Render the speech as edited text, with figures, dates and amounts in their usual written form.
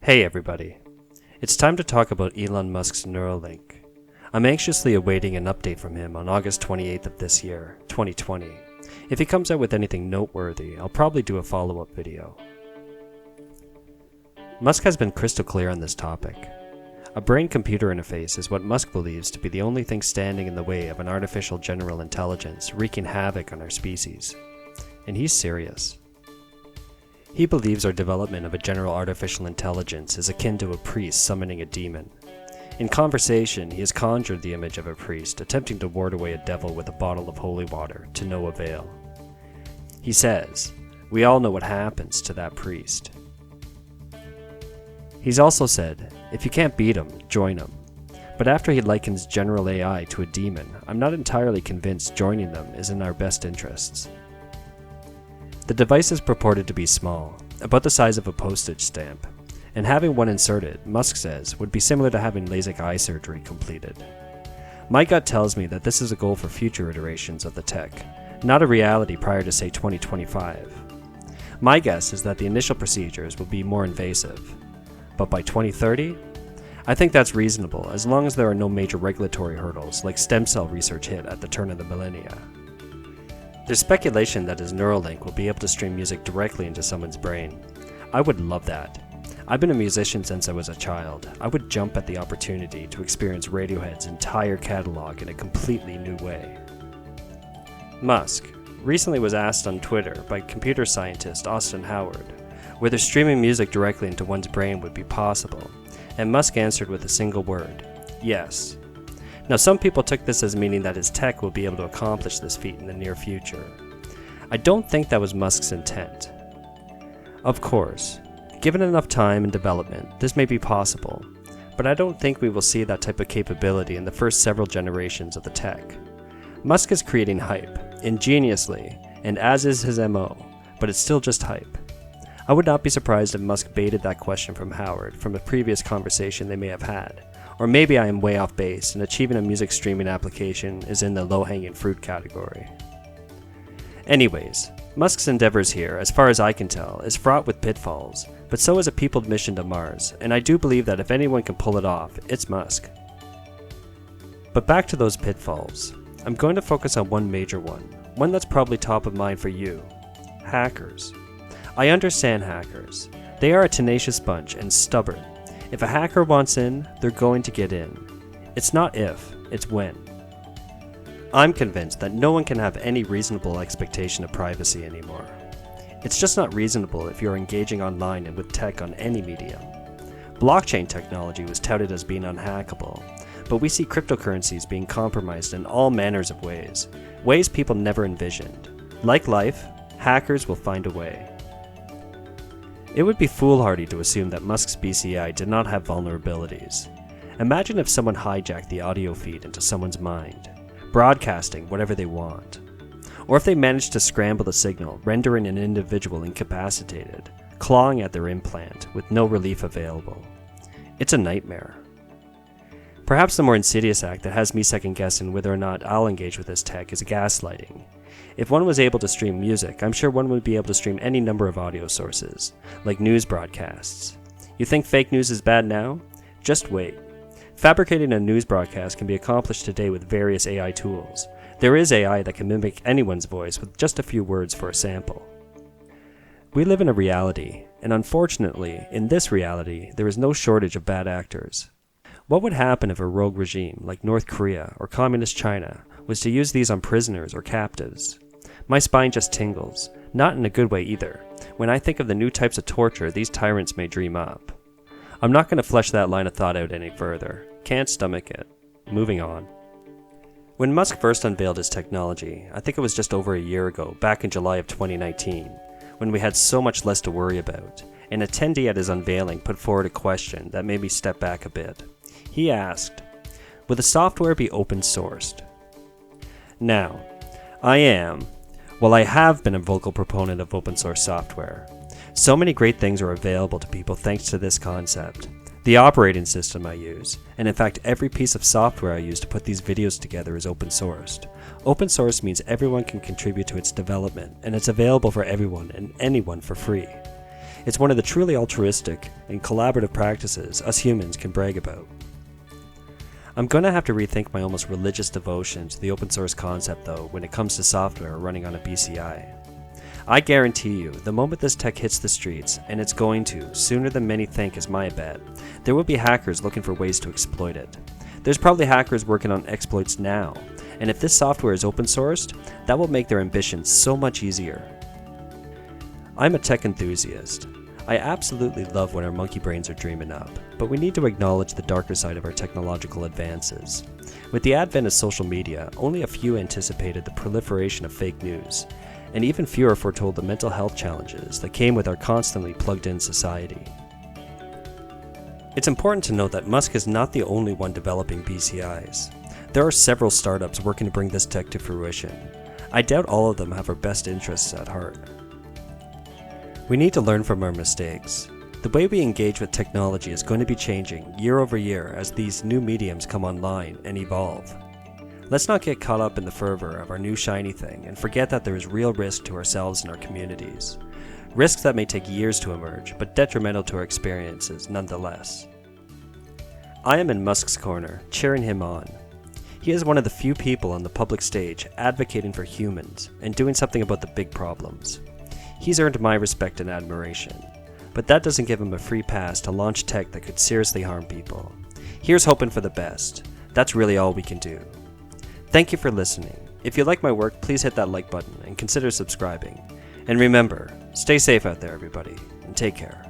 Hey everybody, it's time to talk about Elon Musk's Neuralink. I'm anxiously awaiting an update from him on August 28th of this year, 2020. If he comes out with anything noteworthy, I'll probably do a follow-up video. Musk has been crystal clear on this topic. A brain-computer interface is what Musk believes to be the only thing standing in the way of an artificial general intelligence wreaking havoc on our species. And he's serious. He believes our development of a general artificial intelligence is akin to a priest summoning a demon. In conversation, he has conjured the image of a priest attempting to ward away a devil with a bottle of holy water, to no avail. He says, we all know what happens to that priest. He's also said, if you can't beat him, join him. But after he likens general AI to a demon, I'm not entirely convinced joining them is in our best interests. The device is purported to be small, about the size of a postage stamp, and having one inserted, Musk says, would be similar to having LASIK eye surgery completed. My gut tells me that this is a goal for future iterations of the tech, not a reality prior to say 2025. My guess is that the initial procedures will be more invasive, but by 2030? I think that's reasonable as long as there are no major regulatory hurdles like stem cell research hit at the turn of the millennia. There's speculation that his Neuralink will be able to stream music directly into someone's brain. I would love that. I've been a musician since I was a child. I would jump at the opportunity to experience Radiohead's entire catalog in a completely new way. Musk recently was asked on Twitter by computer scientist Austin Howard whether streaming music directly into one's brain would be possible, and Musk answered with a single word, yes. Now some people took this as meaning that his tech will be able to accomplish this feat in the near future. I don't think that was Musk's intent. Of course, given enough time and development, this may be possible, but I don't think we will see that type of capability in the first several generations of the tech. Musk is creating hype, ingeniously, and as is his MO, but it's still just hype. I would not be surprised if Musk baited that question from Howard from a previous conversation they may have had. Or maybe I am way off base and achieving a music streaming application is in the low-hanging fruit category. Anyways, Musk's endeavors here, as far as I can tell, is fraught with pitfalls, but so is a peopled mission to Mars, and I do believe that if anyone can pull it off, it's Musk. But back to those pitfalls. I'm going to focus on one major one that's probably top of mind for you. Hackers. I understand hackers. They are a tenacious bunch and stubborn. If a hacker wants in, they're going to get in. It's not if, it's when. I'm convinced that no one can have any reasonable expectation of privacy anymore. It's just not reasonable if you're engaging online and with tech on any medium. Blockchain technology was touted as being unhackable, but we see cryptocurrencies being compromised in all manners of ways people never envisioned. Like life, hackers will find a way. It would be foolhardy to assume that Musk's BCI did not have vulnerabilities. Imagine if someone hijacked the audio feed into someone's mind, broadcasting whatever they want. Or if they managed to scramble the signal, rendering an individual incapacitated, clawing at their implant with no relief available. It's a nightmare. Perhaps the more insidious act that has me second-guessing whether or not I'll engage with this tech is gaslighting. If one was able to stream music, I'm sure one would be able to stream any number of audio sources, like news broadcasts. You think fake news is bad now? Just wait. Fabricating a news broadcast can be accomplished today with various AI tools. There is AI that can mimic anyone's voice with just a few words for a sample. We live in a reality, and unfortunately, in this reality, there is no shortage of bad actors. What would happen if a rogue regime like North Korea or Communist China was to use these on prisoners or captives? My spine just tingles, not in a good way either, when I think of the new types of torture these tyrants may dream up. I'm not going to flesh that line of thought out any further. Can't stomach it. Moving on. When Musk first unveiled his technology, I think it was just over a year ago, back in July of 2019, when we had so much less to worry about, an attendee at his unveiling put forward a question that made me step back a bit. He asked, "Will the software be open sourced?" Now, I have been a vocal proponent of open source software. So many great things are available to people thanks to this concept. The operating system I use, and in fact every piece of software I use to put these videos together is open sourced. Open source means everyone can contribute to its development, and it's available for everyone and anyone for free. It's one of the truly altruistic and collaborative practices us humans can brag about. I'm going to have to rethink my almost religious devotion to the open source concept though when it comes to software running on a BCI. I guarantee you, the moment this tech hits the streets, and it's going to, sooner than many think is my bet, there will be hackers looking for ways to exploit it. There's probably hackers working on exploits now, and if this software is open sourced, that will make their ambitions so much easier. I'm a tech enthusiast. I absolutely love what our monkey brains are dreaming up, but we need to acknowledge the darker side of our technological advances. With the advent of social media, only a few anticipated the proliferation of fake news, and even fewer foretold the mental health challenges that came with our constantly plugged-in society. It's important to note that Musk is not the only one developing BCIs. There are several startups working to bring this tech to fruition. I doubt all of them have our best interests at heart. We need to learn from our mistakes. The way we engage with technology is going to be changing year over year as these new mediums come online and evolve. Let's not get caught up in the fervor of our new shiny thing and forget that there is real risk to ourselves and our communities. Risks that may take years to emerge, but detrimental to our experiences nonetheless. I am in Musk's corner, cheering him on. He is one of the few people on the public stage advocating for humans and doing something about the big problems. He's earned my respect and admiration, but that doesn't give him a free pass to launch tech that could seriously harm people. Here's hoping for the best. That's really all we can do. Thank you for listening. If you like my work, please hit that like button and consider subscribing. And remember, stay safe out there, everybody, and take care.